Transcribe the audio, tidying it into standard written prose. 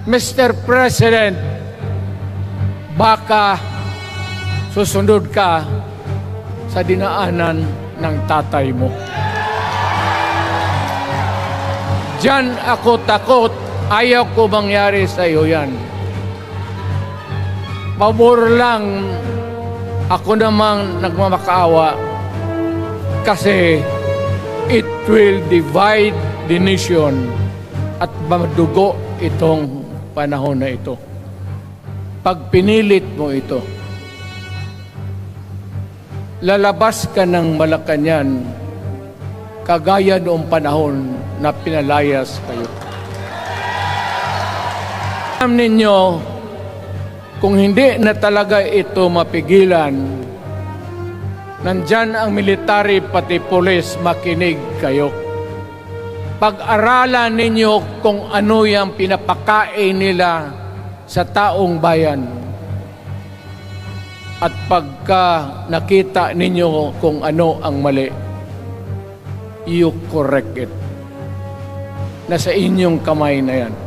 Mr. President, baka susunod ka sa dinaanan ng tatay mo. Diyan ako takot. Ayaw ko mangyari sa iyo yan. Pabor lang, ako namang nagmamakaawa kasi it will divide the nation at madugo itong panahon na ito. Pag pinilit mo ito, lalabas ka ng Malacanang kagaya noong panahon na pinalayas kayo. Alam ninyo, kung hindi na talaga ito mapigilan, nandyan ang military pati pulis, makinig kayo. Pag-aralan ninyo kung ano yung pinapakain nila sa taong bayan. At pagka nakita ninyo kung ano ang mali, you correct it. Nasa inyong kamay na yan.